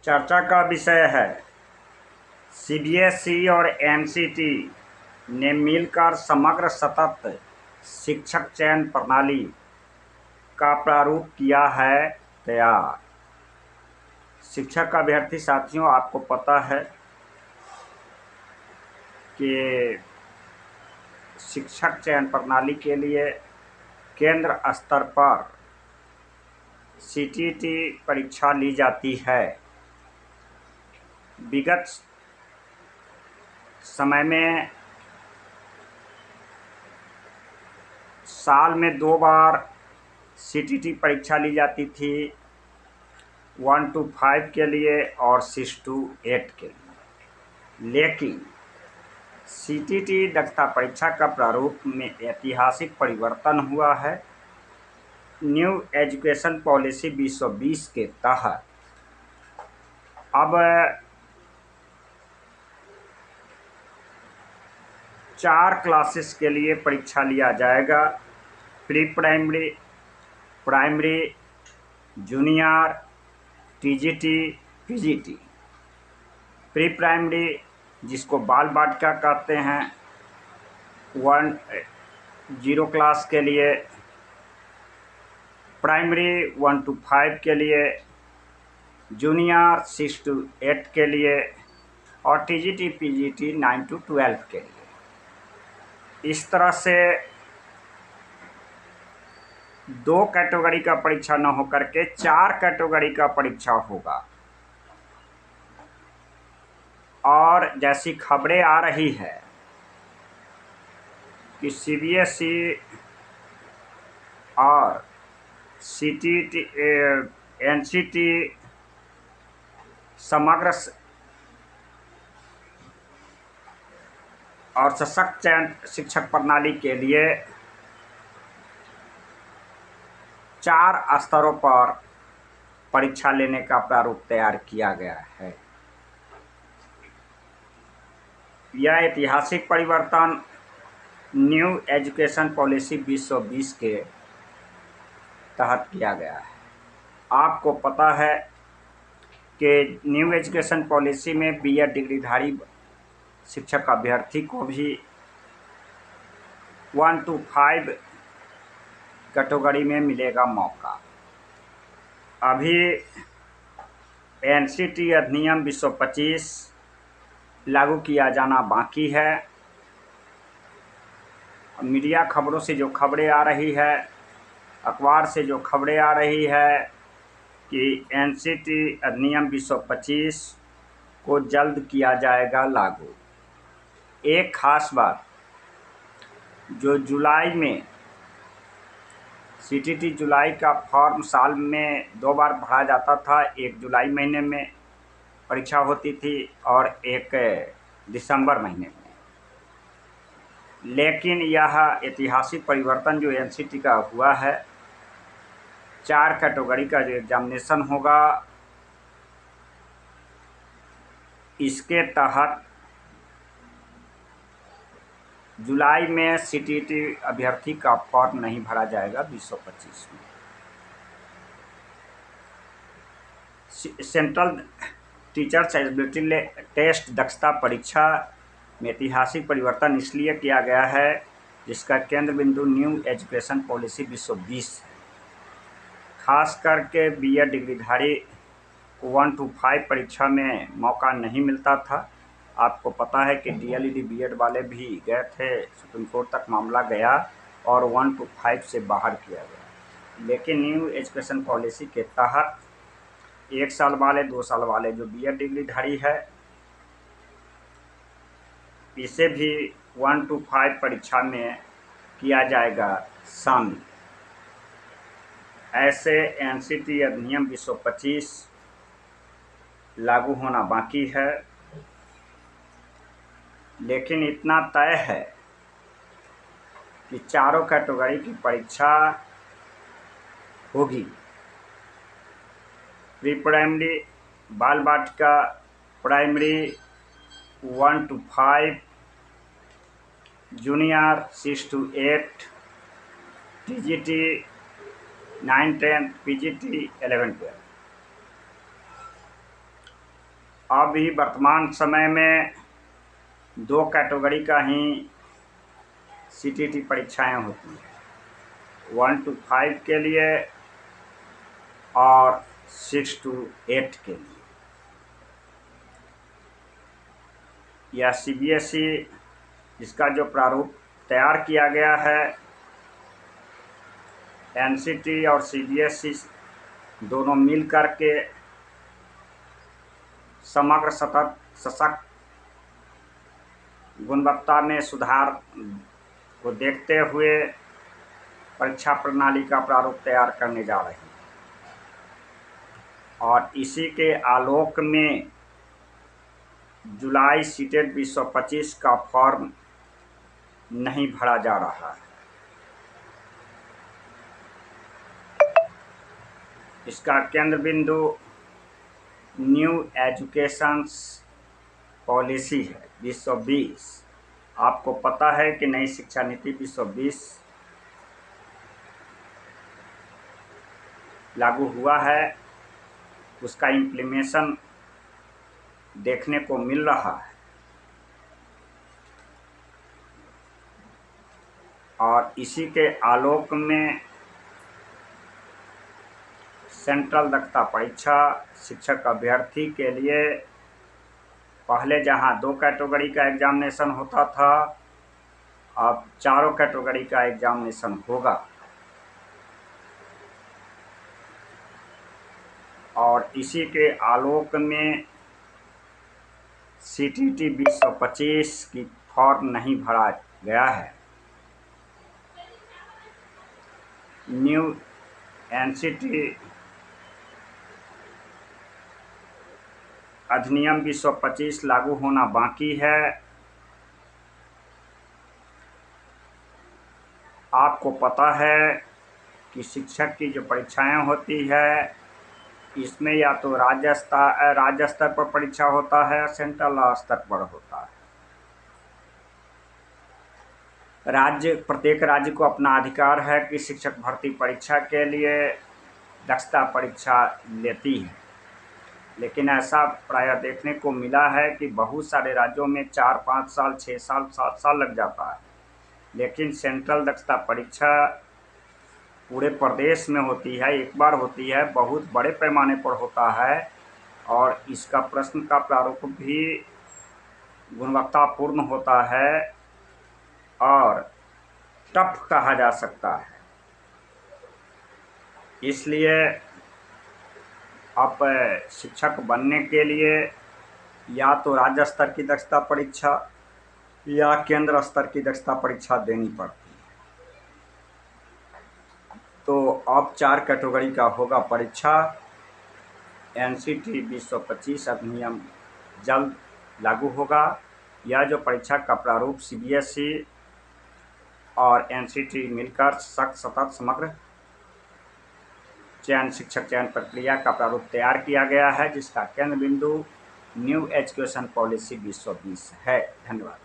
चर्चा का विषय है सीबीएसई और एनसीटी ने मिलकर समग्र सतत शिक्षक चयन प्रणाली का प्रारूप किया है तैयार। शिक्षक अभ्यर्थी साथियों, आपको पता है कि शिक्षक चयन प्रणाली के लिए केंद्र स्तर पर सीटीटी परीक्षा ली जाती है। विगत समय में साल में 2 बार सीटीटी परीक्षा ली जाती थी, 1 to 5 के लिए और 6 to 8 के लिए। लेकिन सीटीटी दक्षता परीक्षा का प्रारूप में ऐतिहासिक परिवर्तन हुआ है। न्यू एजुकेशन पॉलिसी 2020 के तहत अब 4 क्लासेस के लिए परीक्षा लिया जाएगा। Pre primary, primary, junior, TGT, PGT. Pre primary, जिसको बाल बालिका कहते हैं, 0 क्लास के लिए, प्राइमरी 1 to 5 के लिए, जूनियर 6 to 8 के लिए और टीजीटी पीजीटी 9 to 12 के लिए। इस तरह से 2 कैटेगरी का परीक्षा न होकर के 4 कैटेगरी का परीक्षा होगा। और जैसी खबरें आ रही है कि सीबीएसई और सीटीटी, एनसीटी समग्र और सशक्त चयन शिक्षक प्रणाली के लिए 4 स्तरों पर परीक्षा लेने का प्रारूप तैयार किया गया है। यह ऐतिहासिक परिवर्तन न्यू एजुकेशन पॉलिसी 2020 के तहत किया गया है। आपको पता है कि न्यू एजुकेशन पॉलिसी में बीएड डिग्रीधारी शिक्षक अभ्यर्थी को भी 1 to 5 कैटेगरी में मिलेगा मौका। अभी एनसीटी अधिनियम 2025 लागू किया जाना बाकी है। मीडिया खबरों से जो खबरें आ रही है, अखबार से जो खबरें आ रही है कि एनसीटी अधिनियम 2025 को जल्द किया जाएगा लागू। एक खास बात, जो जुलाई में सीटीटी जुलाई का फॉर्म साल में 2 बार भरा जाता था, एक जुलाई महीने में परीक्षा होती थी और एक दिसंबर महीने में। लेकिन यह ऐतिहासिक परिवर्तन जो एनसीटी का हुआ है, 4 कैटेगरी का जो एग्जामिनेशन होगा, इसके तहत जुलाई में सीटीटी अभ्यर्थी का फॉर्म नहीं भरा जाएगा 2025 में। सेंट्रल टीचर्स एलिजिबिलिटी टेस्ट दक्षता परीक्षा में ऐतिहासिक परिवर्तन इसलिए किया गया है जिसका केंद्र बिंदु न्यू एजुकेशन पॉलिसी 2020 है। खास करके बीएड डिग्रीधारी 1 to 5 परीक्षा में मौका नहीं मिलता था। आपको पता है कि डीएलईडी बीएड वाले भी गए थे, सुप्रीम कोर्ट तक मामला गया और 1 to 5 से बाहर किया गया। लेकिन न्यू एजुकेशन पॉलिसी के तहत 1 साल वाले, 2 साल वाले जो बीएड डिग्रीधारी है, इसे भी 1 to 5 परीक्षा में किया जाएगा शामिल। ऐसे एनसीटी अधिनियम 2025 लागू होना बाकी है। लेकिन इतना तय है कि चारों कैटेगरी की परीक्षा होगी। प्री प्राइमरी, बाल बालिका, primary 1 to 5, junior 6 to 8, TGT 9, 10, PGT 11, 12। अभी वर्तमान समय में 2 कैटेगरी का ही सीटीटी परीक्षाएं होती हैं, 1 to 5 के लिए और 6 to 8 के लिए। यह सीबीएसई इसका जो प्रारूप तैयार किया गया है, एनसीटी और सीबीएसई दोनों मिल कर के समग्र सतत सशक्त गुणवत्ता में सुधार को देखते हुए परीक्षा प्रणाली का प्रारूप तैयार करने जा रहे हैं और इसी के आलोक में जुलाई सीटेट 2025 का फॉर्म नहीं भरा जा रहा है। इसका केंद्र बिंदु न्यू एजुकेशन पॉलिसी है 2020। आपको पता है कि नई शिक्षा नीति 2020 लागू हुआ है, उसका इम्प्लीमेशन देखने को मिल रहा है और इसी के आलोक में सेंट्रल दक्षता परीक्षा शिक्षक अभ्यर्थी के लिए पहले जहां 2 कैटेगरी का एग्जामिनेशन होता था, अब 4 कैटेगरी का एग्जामिनेशन होगा और इसी के आलोक में सीटीटी 2025 की फॉर्म नहीं भरा गया है। न्यू एनसीटी अधिनियम 2025 लागू होना बाकी है। आपको पता है कि शिक्षक की जो परीक्षाएं होती है, इसमें या तो राज्य स्तर पर परीक्षा होता है, सेंट्रल स्तर पर होता है। प्रत्येक राज्य को अपना अधिकार है कि शिक्षक भर्ती परीक्षा के लिए दक्षता परीक्षा लेती है, लेकिन ऐसा प्रायः देखने को मिला है कि बहुत सारे राज्यों में 4-5 साल, 6 साल, 7 साल लग जाता है, लेकिन सेंट्रल दक्षता परीक्षा पूरे प्रदेश में होती है, एक बार होती है, बहुत बड़े पैमाने पर होता है और इसका प्रश्न का प्रारूप भी गुणवत्तापूर्ण होता है और टफ कहा जा सकता है। इसलिए अब शिक्षक बनने के लिए या तो राज्य स्तर की दक्षता परीक्षा या केंद्र स्तर की दक्षता परीक्षा देनी पड़ती है। तो अब 4 कैटेगरी का होगा परीक्षा। एनसीटी 2025 अधिनियम जल्द लागू होगा। यह जो परीक्षा का प्रारूप सीबीएसई और एनसीटी मिलकर सतत समग्र शिक्षक चयन प्रक्रिया का प्रारूप तैयार किया गया है, जिसका केंद्र बिंदु न्यू एजुकेशन पॉलिसी 2020 है। धन्यवाद।